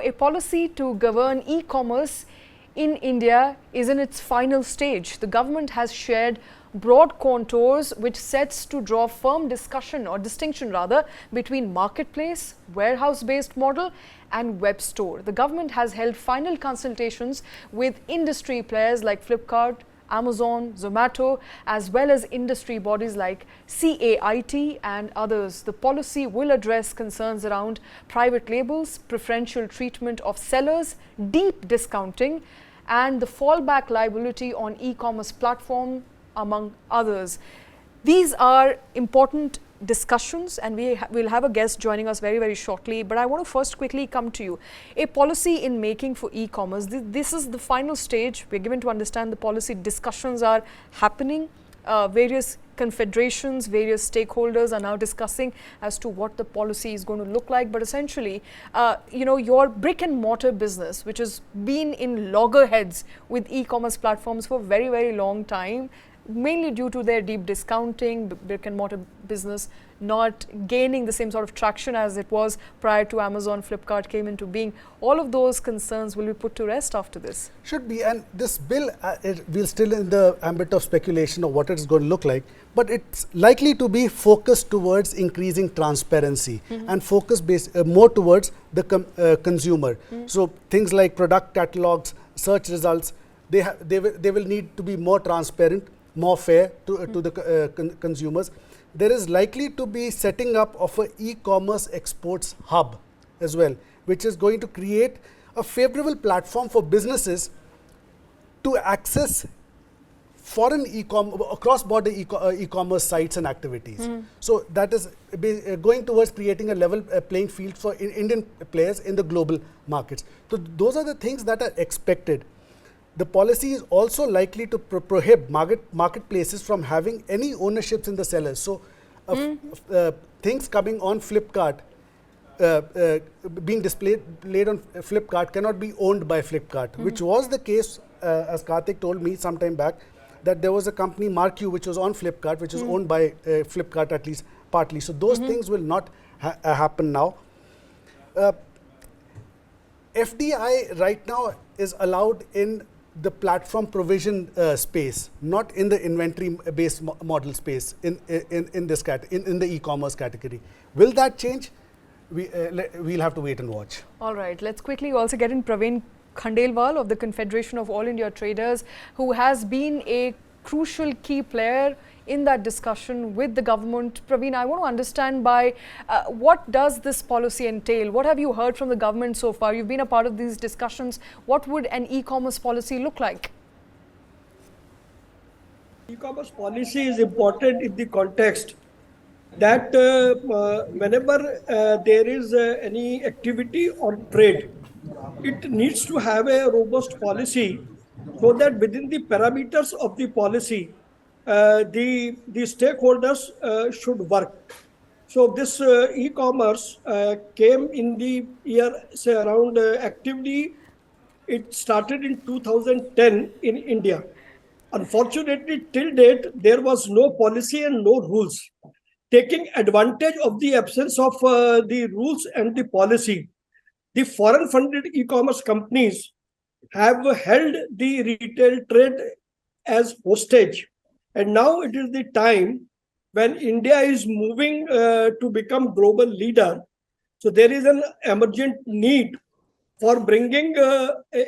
a policy to govern e-commerce in India is in its final stage. The government has shared broad contours which sets to draw firm discussion or distinction rather between marketplace, warehouse-based model and web store. The government has held final consultations with industry players like Flipkart, Amazon, Zomato, as well as industry bodies like CAIT and others. The policy will address concerns around private labels, preferential treatment of sellers, deep discounting, and the fallback liability on e-commerce platform, among others. These are important discussions, and we'll have a guest joining us very, very shortly. But I want to first quickly come to you. A policy in making for e-commerce, this is the final stage. We're given to understand the policy discussions are happening. Various confederations, various stakeholders are now discussing as to what the policy is going to look like. But essentially, your brick and mortar business, which has been in loggerheads with e-commerce platforms for a very, very long time, mainly due to their deep discounting, brick and mortar business not gaining the same sort of traction as it was prior to Amazon, Flipkart came into being. All of those concerns will be put to rest after this. Should be, and this bill we're still in the ambit of speculation of what it's going to look like, but it's likely to be focused towards increasing transparency and focus more towards the consumer. So things like product catalogs, search results, they will need to be more transparent, more fair to the consumers. There is likely to be setting up of an e-commerce exports hub as well, which is going to create a favorable platform for businesses to access foreign cross-border e-commerce sites and activities. So that is going towards creating a level playing field for Indian players in the global markets. So those are the things that are expected. The policy is also likely to prohibit marketplaces from having any ownerships in the sellers. So, things coming on Flipkart, being displayed on Flipkart cannot be owned by Flipkart, which was the case, as Karthik told me some time back, that there was a company, Marq, which was on Flipkart, which is owned by Flipkart at least partly. So, those things will not happen now. FDI right now is allowed in the platform provision space, not in the inventory-based model space in the e-commerce category. Will that change? We'll have to wait and watch. All right. Let's quickly also get in Praveen Khandelwal of the Confederation of All India Traders, who has been a crucial key player in that discussion with the government. Praveen, I want to understand what does this policy entail? What have you heard from the government so far? You've been a part of these discussions. What would an e-commerce policy look like? E-commerce policy is important in the context that whenever there is any activity or trade, it needs to have a robust policy so that within the parameters of the policy, the stakeholders should work. So this e-commerce came in the year, say around actively, it started in 2010 in India. Unfortunately, till date, there was no policy and no rules. Taking advantage of the absence of the rules and the policy, the foreign funded e-commerce companies have held the retail trade as hostage. And now it is the time when India is moving to become global leader. So there is an emergent need for bringing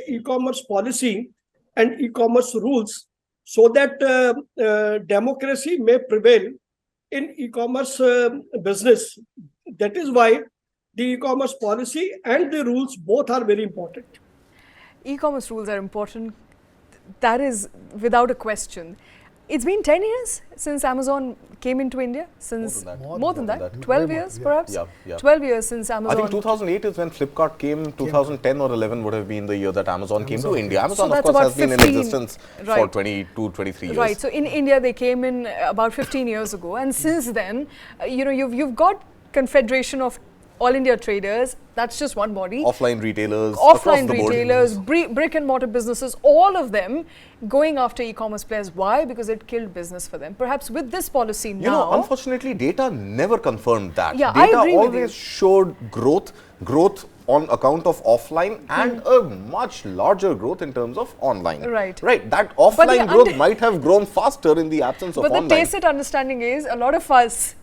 e-commerce policy and e-commerce rules so that democracy may prevail in e-commerce business. That is why the e-commerce policy and the rules both are very important. E-commerce rules are important. That is without a question. It's been 10 years since Amazon came into India. Since more than that. 12 years perhaps? Yeah. 12 years since Amazon. I think 2008 is when Flipkart came. 2010 or 11 would have been the year that Amazon came to India. Amazon, of course, has been in existence for 22, 23 years. Right. So in India, they came in about 15 years ago. And since then, you've got Confederation of All India traders, that's just one body. Offline retailers, across the board. Brick and mortar businesses, all of them going after e-commerce players. Why? Because it killed business for them. Perhaps with this policy now... You know, unfortunately, data never confirmed that. Yeah, data I agree always showed growth on account of offline and a much larger growth in terms of online. Right. Right. That offline growth might have grown faster in the absence of online. But the tacit understanding is a lot of us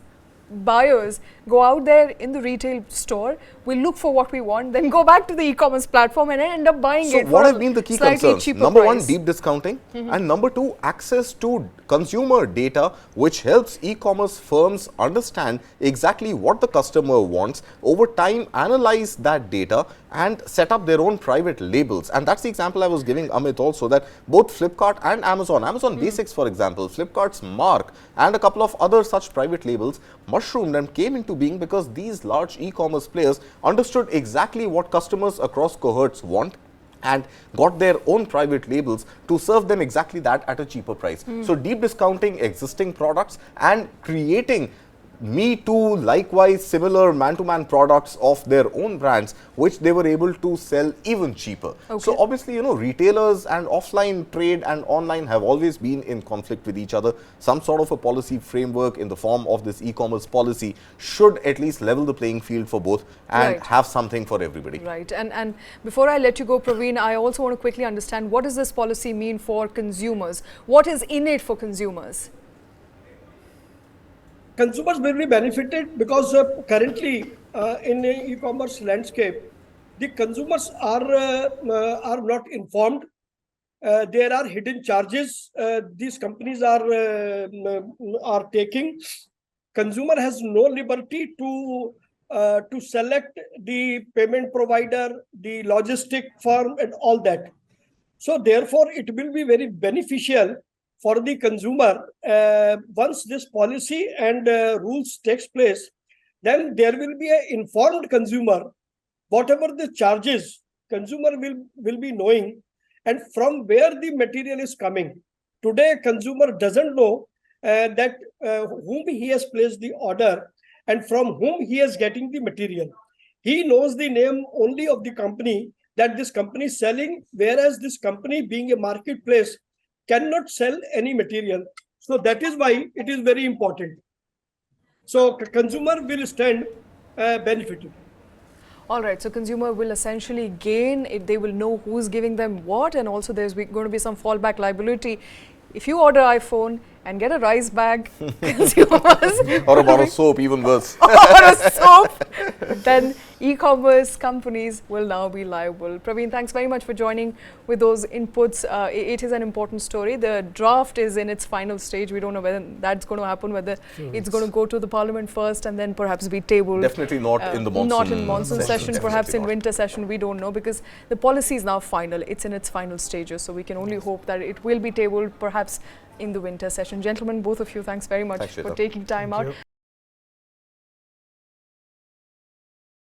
buyers go out there in the retail store, we look for what we want, then go back to the e-commerce platform and end up buying it. So what have been the key concerns? Number one, deep discounting, and number two, access to consumer data, which helps e-commerce firms understand exactly what the customer wants, over time analyze that data and set up their own private labels. And that's the example I was giving Amit also, that both Flipkart and Amazon Basics, for example, Flipkart's mark and a couple of other such private labels mushroomed and came into being because these large e-commerce players understood exactly what customers across cohorts want and got their own private labels to serve them exactly that at a cheaper price. So deep discounting existing products and creating Me Too, likewise similar man-to-man products of their own brands, which they were able to sell even cheaper. Okay. So obviously, you know, retailers and offline trade and online have always been in conflict with each other. Some sort of a policy framework in the form of this e-commerce policy should at least level the playing field for both and have something for everybody. Right. And before I let you go, Praveen, I also want to quickly understand, what does this policy mean for consumers? What is in it for consumers? Consumers will be benefited because currently in the e-commerce landscape, the consumers are not informed. There are hidden charges these companies are taking. Consumer has no liberty to select the payment provider, the logistic firm, and all that. So therefore, it will be very beneficial for the consumer. Once this policy and rules takes place, then there will be an informed consumer. Whatever the charges, consumer will be knowing, and from where the material is coming. Today, consumer doesn't know that whom he has placed the order and from whom he is getting the material. He knows the name only of the company that this company is selling, whereas this company, being a marketplace, cannot sell any material. So that is why it is very important. So consumer will stand benefited. All right, so consumer will essentially gain if they will know who's giving them what, and also there's going to be some fallback liability. If you order iPhone and get a rice bag, consumers or a bar of soap, even worse. or a soap, then e-commerce companies will now be liable. Praveen, thanks very much for joining with those inputs. It is an important story. The draft is in its final stage. We don't know whether that's going to happen, whether it's going to go to the parliament first and then perhaps be tabled. Definitely not in the monsoon. Not in monsoon session, perhaps in winter session. We don't know, because the policy is now final. It's in its final stages. So we can only hope that it will be tabled perhaps in the winter session. Gentlemen, both of you, thanks very much for taking time out.